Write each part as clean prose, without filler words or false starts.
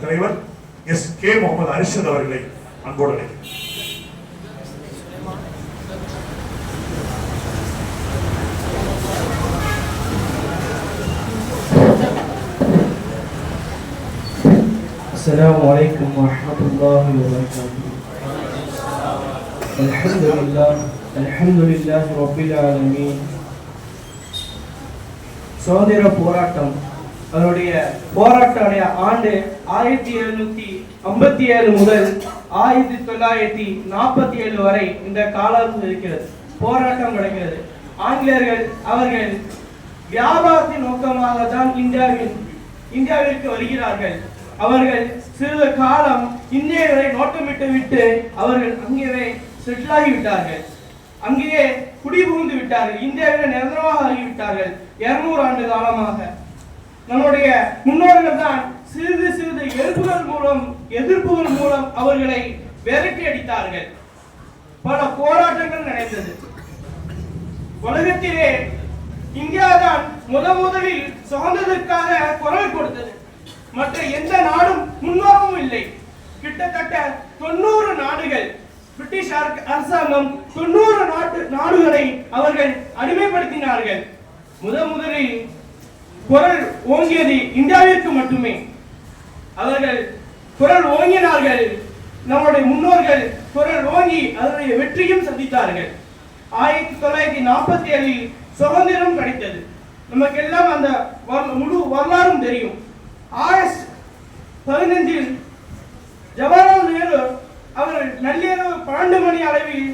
தலைவர் கே முகமது அரிஷத் அவர்களை அன்போடு அழைக்கிறேன். السلام عليكم ورحمة الله وبركاته. الحمد لله رب العالمين. சுதந்திர போராட்டம் அதனுடைய போராட்ட ஆண்டு 1757 முதல் 1947 வரை இந்த காலம் இருக்கிறது. போராட்டம் நடக்கிறது. ஆங்கிலேயர்கள் அவர்கள் வியாபாரத்தின் நோக்கமாக தான் இந்தியாவிற்கு வருகிறார்கள். அவர்கள் சிறிது காலம் இந்தியர்களை நோட்டமிட்டு விட்டு அவர்கள் அங்கேயே செட்டில் ஆகிவிட்டார்கள். அங்கேயே குடிபுகுந்து விட்டார்கள். இந்தியாவில் நிரந்தரமாக ஆகிவிட்டார்கள். 200 ஆண்டு காலமாக நம்முடைய முன்னோர்கள் தான் சிறிது சிறிது எதிர்ப்புகள் மூலம் அவர்களை விரட்டி அடித்தார்கள். பல போராட்டங்கள் நடந்தது. உலகத்திலே இந்தியா தான் முதலில் சுதந்திரத்திற்காக குரல் கொடுத்தது. மற்ற எந்த நாடும் முன்வரவும் இல்லை. கிட்டத்தட்ட 90 நாடுகள் பிரிட்டிஷ் அரசாங்கம் 90 நாடுகளை அவர்கள் அடிமைப்படுத்தினார்கள். முதலில் குரல் ஓங்கியது இந்தியாவிற்கு மட்டுமே. அவர்கள் குரல் ஓங்கினார்கள். நம்முடைய முன்னோர்கள் குரல் ஓங்கி அதனுடைய வெற்றியும் சந்தித்தார்கள். 1947 சுதந்திரம் கிடைத்தது. நமக்கெல்லாம் அந்த முழு வரலாறும் தெரியும். ஆகஸ்ட் 15 ஜவஹர்லால் நேரு அவர் நள்ளிரவு 12 மணி அளவில்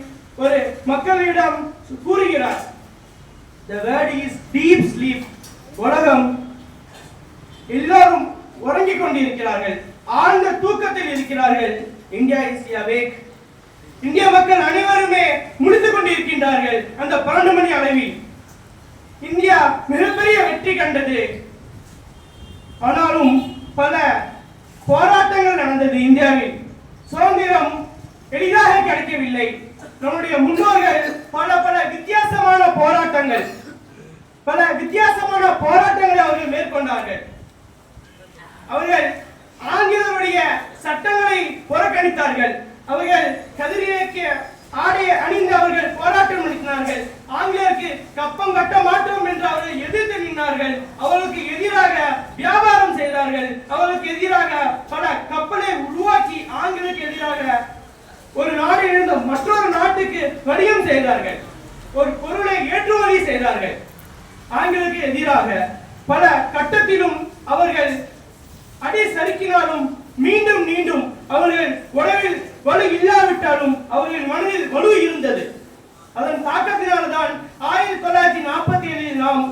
ஒரு மக்களிடம் கூறுகிறார், the word is deep sleep. உலகம் எல்லாரும் உறங்கிக் கொண்டிருக்கிறார்கள், ஆழ்ந்த தூக்கத்தில் இருக்கிறார்கள். India is awake. இந்திய மக்கள் அனைவருமே முடித்துக் கொண்டிருக்கின்றார்கள். அந்த 12 மணி அளவில் இந்தியா மிகப்பெரிய வெற்றி கண்டது. ஆனாலும் பல போராட்டங்கள் நடந்தது. இந்தியாவில் சுதந்திரம் எளிதாக கிடைக்கவில்லை. நம்முடைய முன்னோர்கள் பல வித்தியாசமான போராட்டங்களை அவர்கள் மேற்கொண்டார்கள். அவர்கள் ஆங்கிலேயருடைய சட்டங்களை புறக்கணித்தார்கள். அவர்கள் கதிரியக்க ஆடை அணிந்து அவர்கள் போராட்டம் நடத்தினார்கள். ஆங்கிலேயருக்கு கப்பம் கட்ட மாட்டோம் என்று அவர்கள் எதிர்த்து நின்றார்கள். அவர்களுக்கு எதிராக வியாபாரம் செய்தார்கள். அவர்களுக்கு எதிராக பல கப்பலை உருவாக்கி ஆங்கிலேயருக்கு எதிராக ஒரு நாட்டிலிருந்து மற்றொரு நாட்டுக்கு வணிகம் செய்தார்கள். ஒரு பொருளை ஏற்றுமதி செய்தார்கள். ஆங்கிலேயருக்கு எதிராக பல கட்டத்திலும் அவர்கள் அடி சறுக்கினாலும் மீண்டும் அவர்கள் உடலில் வலு இல்லாவிட்டாலும் அவர்கள் மனதில் வலு இருந்தது. அதன் தாக்கத்தினால்தான் 1947 நாம்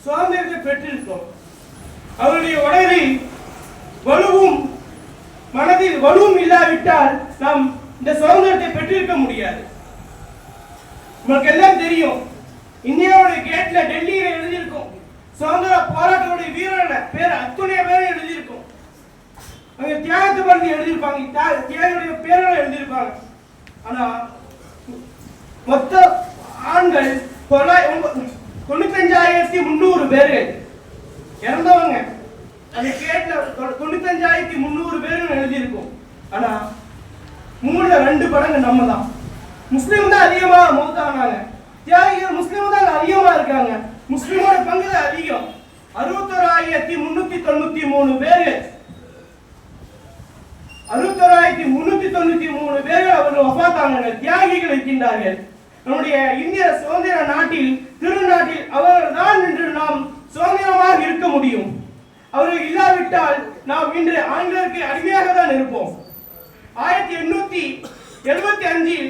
சுதந்திரத்தை பெற்றிருக்கிறோம். அவருடைய உடலில் வலுவும் மனதில் வலுவும் இல்லாவிட்டால் நாம் இந்த சுதந்திரத்தை பெற்றிருக்க முடியாது. உங்களுக்கு எல்லாம் தெரியும், இந்தியாவுடைய கேட்ல டெல்லியில எழுதியிருக்கும் சுதந்திர போராட்டத்துடைய வீரர்கள பேர் அத்துணை பேர் எழுதியிருக்கும். அங்க தியாகத்தை பற்றி எழுதியிருப்பாங்க, தியாகியுடைய பேர்களை எழுதியிருப்பாங்க. ஆனா மொத்த ஆண்கள் 95,300 பேர்கள் இறந்தவங்க. அந்த கேட்ல 95,300 பேர்கள் எழுதியிருக்கும். ஆனா 3-2 படங்க நம்ம தான். முஸ்லீம் தான் அதிகமா மௌத்தானாங்க. தியாகிகள் முஸ்லீம் தான் அதிகமா இருக்காங்க. முஸ்லீமோட பங்கு தான் அதிகம். 61,393 பேர்கள் 61,393 பேர்கள் அவர்கள் வஃபாத்தானாங்க. தியாகிகள் இருக்கின்றார்கள். நம்முடைய இந்திய சுதந்திர நாட்டில் திருநாட்டில் அவர்கள் தான் இன்று நாம் சுதந்திரமாக இருக்க முடியும். அவர்கள் இல்லாவிட்டால் நாம் இன்று ஆங்கிலேயருக்கு அடிமையாக தான் இருப்போம். 1875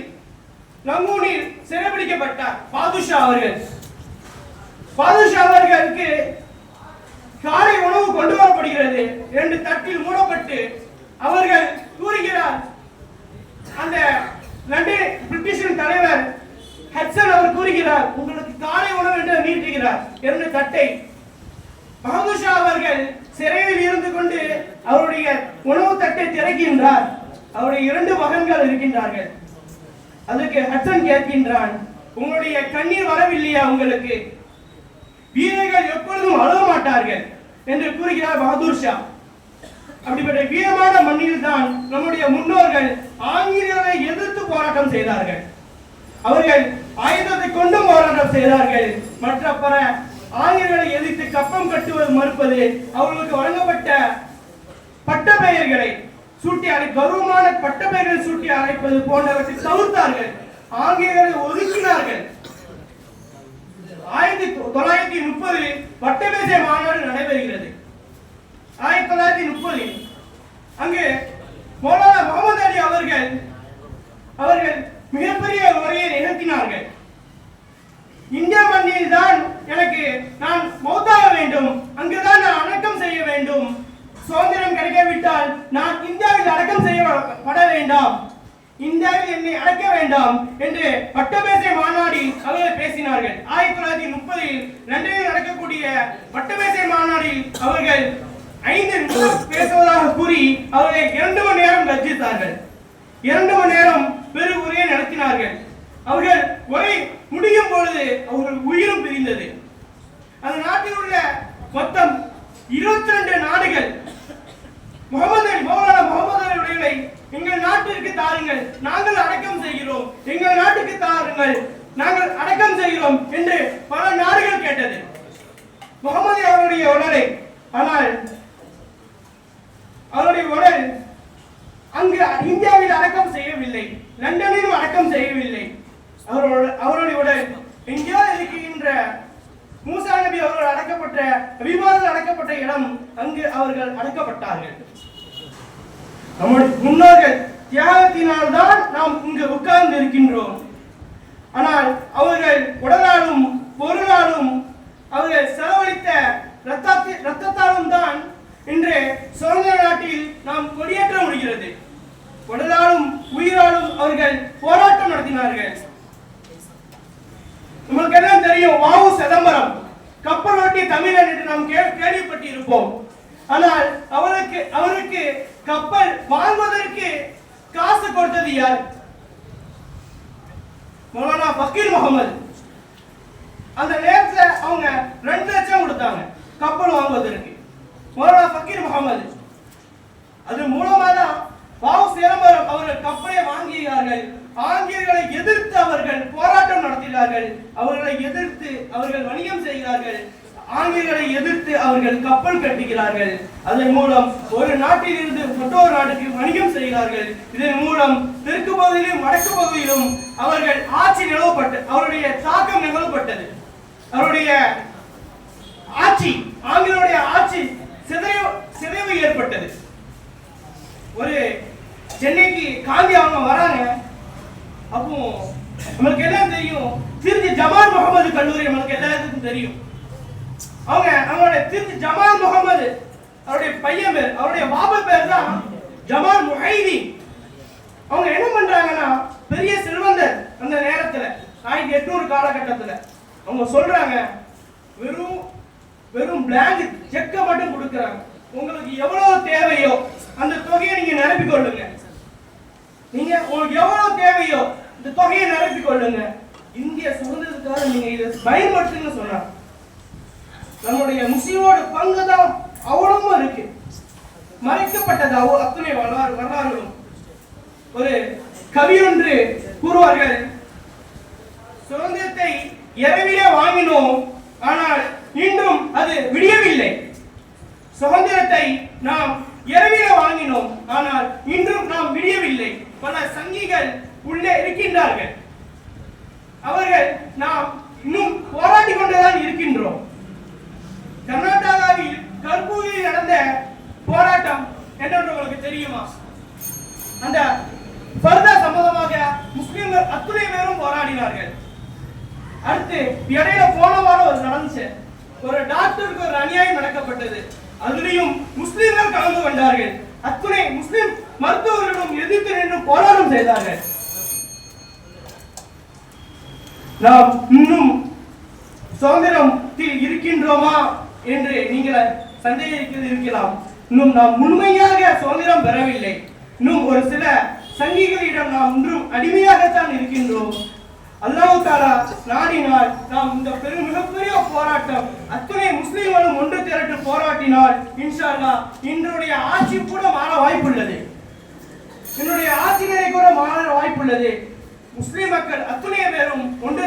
லங்கூனில் சிறைபிடிக்கப்பட்டார் பாதுஷா அவர்கள். பாதுஷா அவர்களுக்கு காலை உணவு கொண்டு வரப்படுகிறது. 2 தட்டில் மூடப்பட்டு அவர்கள் கூறுகிறார், அந்த லண்டன் பிரிட்டிஷின் தலைவர் ஹட்சன் அவர் கூறுகிறார், உங்களுக்கு காலை உணவு என்று நீட்டுகிறார் 2 தட்டை. பாதுஷா அவர்கள் சிறையில் இருந்து கொண்டு அவருடைய உணவு தட்டை திறக்கின்றார். அவருடைய 2 மகன்கள் இருக்கின்றார்கள். அதுக்கு ஹட்சன் கேட்கின்றான், உங்களுடைய கண்ணீர் வரவில்லையா? உங்களுக்கு வீரர்கள் எப்பொழுதும் அழ மாட்டார்கள் என்று கூறுகிறார் பகதூர் ஷா. அப்படிப்பட்ட வீரமான மண்ணில் தான் நம்முடைய முன்னோர்கள் ஆங்கிலேயரை எதிர்த்து போராட்டம் செய்தார்கள். அவர்கள் ஆயுதத்தை கொண்டு போராட்டம் செய்தார்கள். மற்ற பல ஆங்கிலேயர்களை எதிர்த்து கப்பம் கட்டுவது மறுப்பது, அவர்களுக்கு வழங்கப்பட்ட பட்டப்பெயர்களை சூட்டி கௌரவமான பட்டப்பெயர்களை சூட்டி அழைப்பது போன்றவற்றை தவிர்த்தார்கள். ஆங்கிலேயர்களை ஒதுக்கினார்கள். 1930 வட்டமேசை மாநாடு நடைபெறுகிறது. 1930 அங்கு மௌலானா முகமது அலி அவர்கள் மிகப்பெரிய உரையை நிகழ்த்தினார்கள். இந்திய மண்ணில் தான் நான் மௌத்தாக வேண்டும், அங்குதான் நான் அடக்கம் செய்ய வேண்டும். சுதந்திரம் கிடைக்காவிட்டால் நான் இந்தியாவில் அடக்கம் செய்யப்பட வேண்டாம், இந்தியாவில் என்னை அடக்க வேண்டாம் என்று வட்டமேசை மாநாடில் அவர்கள் பேசினார்கள். 1930 லண்டனில் நடக்கக்கூடிய வட்டமேசை மாநாடில் அவர்கள் 5 நிமிடம் பேசுவதாக கூறி அவர்களை 2 மணி நேரம் கர்ஜித்தார்கள். 2 மணி நேரம் பெரு உரையை நடத்தினார்கள். அவர்கள் உரை முடியும் பொழுது அவர்கள் உயிரும் பிரிந்தது. அந்த நாட்டில் உள்ள மொத்தம் 22 நாடுகள் மௌலானா முகமது அலி அவர்களை எங்கள் நாட்டிற்கு தாருங்கள், நாங்கள் அடக்கம் செய்கிறோம், எங்கள் நாட்டுக்கு தாருங்கள், நாங்கள் அடக்கம் செய்கிறோம் என்று பல நாடுகள் கேட்டது முகமது அவருடைய உடலை. ஆனால் அவருடைய உடல் அங்கு இந்தியாவில் அடக்கம் செய்யவில்லை, லண்டனிலும் அடக்கம் செய்யவில்லை. அவருடைய உடல் எங்கேயோ இருக்கின்ற மூசா நபி அவர்கள் அடக்கப்பட்ட விமானத்தில் அடக்கப்பட்ட இடம், அங்கு அவர்கள் அடக்கப்பட்டார்கள். நம்முடைய முன்னோர்கள் தியாகத்தினால் தான் நாம் இங்கு உட்கார்ந்து இருக்கின்றோம். ஆனால் அவர்கள் உடலாலும் பொருளாலும் அவர்கள் செலவழித்த ரத்தத்தாலும் தான் இன்று சுதந்திர நாட்டில் நாம் கொடியேற்ற முடிகிறது. உடலாலும் உயிராலும் அவர்கள் போராட்டம் நடத்தினார்கள். உங்களுக்கு எல்லாம் தெரியும், வாவு சிதம்பரம் கப்பல் ஓட்டிய தமிழன் என்று நாம் கேள்விப்பட்டு இருப்போம். ஆனால் அவருக்கு கப்பல் வாங்குவதற்கு காசு கொடுத்தது யார்? மௌலானா ஃபக்கீர் முகமது. அந்த நேரத்தில் அவங்க 2 லட்சம் கொடுத்தாங்க கப்பல் வாங்குவதற்கு. மௌலானா ஃபக்கீர் முகமது அது மூலமா தான் வாவு சிதம்பரம் அவர்கள் கப்பலை வாங்கினார்கள். ஆங்கிலேயர்களை எதிர்த்து அவர்கள் போராட்டம் நடத்தினார்கள். அவர்களை எதிர்த்து அவர்கள் வணிகம் செய்கிறார்கள். ஆங்கிலேயர்களை எதிர்த்து அவர்கள் கப்பல் கட்டுகிறார்கள். அதன் மூலம் ஒரு நாட்டில் இருந்து மற்றொரு நாட்டுக்கு வணிகம் செய்கிறார்கள். இதன் மூலம் தெற்கு பகுதியிலும் வடக்கு பகுதியிலும் அவர்கள் ஆட்சி நிலவப்பட்டது, அவருடைய தாக்கம் நிலவப்பட்டது. அவருடைய ஆட்சி, ஆங்கிலேயருடைய ஆட்சி சிதைவு ஏற்பட்டது. ஒரு சென்னைக்கு காந்தி அவங்க வராங்க. அப்போ நம்மளுக்கு எல்லாம் தெரியும், திருச்சி ஜமால் முகமது கல்லூரி நம்மளுக்கு எல்லாத்துக்கும் தெரியும். அவங்களுடைய திருச்சி ஜமால் முகமது அவருடைய பையன் பேர், அவருடைய பாபா பேர் தான் ஜமால் முஹைதி. அவங்க என்ன பண்றாங்கன்னா, பெரிய செல்வந்தர் அந்த நேரத்துல 1800 காலகட்டத்துல அவங்க சொல்றாங்க, வெறும் பிளாங்க் செக்க மட்டும் கொடுக்கறாங்க. உங்களுக்கு எவ்வளவு தேவையோ அந்த தொகையை நீங்க நிரப்பிக் கொள்ளுங்க. உங்களுக்கு எவ்வளவு தேவையோ இந்த தொகையை நிரப்பிக் கொள்ளுங்க. இந்திய சுதந்திரத்துக்காக நீங்க இதை பயன்படுத்துங்கன்னு சொன்னாங்க. நம்முடைய முஸ்லிமோட பங்கு தான் அவ்வளவும் இருக்கு, மறைக்கப்பட்டது அத்தனை வரலாறுகளும். ஒரு கவி ஒன்று கூறுவார்கள், சுதந்திரத்தை இரவிலே வாங்கினோம், ஆனால் இன்றும் அது விடியவில்லை. சுதந்திரத்தை நாம் இரவிலே வாங்கினோம், ஆனால் இன்றும் நாம் விடியவில்லை. பல சங்கிகள் உள்ளே இருக்கின்றார்கள். அவர்கள் நாம் இன்னும் போராடி கொண்டுதான் இருக்கின்றோம். கர்நாடகாவில் கர்பூரில் நடந்த போராட்டம் என்னென்று உங்களுக்கு தெரியுமா? அந்த ஃபர்தா சம்பந்தமாக முஸ்லிம்கள் அத்துணை பேரும் போராடினார்கள். அடுத்து இடையில போன வாரம் ஒரு நடந்துச்சு, ஒரு டாக்டருக்கு ஒரு அநியாயம் நடக்கப்பட்டது. அதிலையும் முஸ்லிம்கள் கலந்து கொண்டார்கள். அத்துணை முஸ்லிம் மருத்துவர்களும் எதிர்த்து நின்று போராட்டம் செய்தார்கள். நாம் இன்னும் சுதந்திரத்தில் இருக்கின்றோமா என்று நீங்கள் சந்தேகிக்கலாம். இன்னும் நாம் முழுமையாக சுதந்திரம் பெறவில்லை. இன்னும் ஒரு சில சங்கிகளிடம் நாம் இன்றும் அடிமையாகத்தான் இருக்கின்றோம். அல்லாஹ் தஆலா நாடினால் நாம் இந்த மிகப்பெரிய போராட்டம் அத்தனை முஸ்லிம்களும் ஒன்று திரட்டு போராட்டினால் இன்ஷா அல்லாஹ் இன்றைய ஆட்சி கூட மாற வாய்ப்புள்ளது. என்னுடைய ஆட்சிகளை கூட மாற வாய்ப்புள்ளது. முஸ்லிம் மக்கள் அத்துணை பேரும் ஒன்று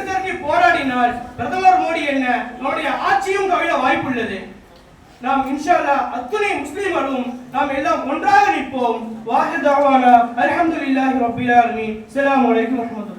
திரட்டி போராடினால் பிரதமர் மோடி என்ன நம்முடைய ஆட்சியும் கவிழ வாய்ப்புள்ளது. நாம் இன்ஷா அல்லாஹ் அத்துணை முஸ்லிம்களும் நாம் எல்லாம் ஒன்றாக நிற்போம். வாஹித் தாவானா அல்ஹம்துலில்லாஹி ரப்பில் ஆலமீன். அஸ்ஸலாமு அலைக்கும் வரஹ்மத்துல்லாஹி.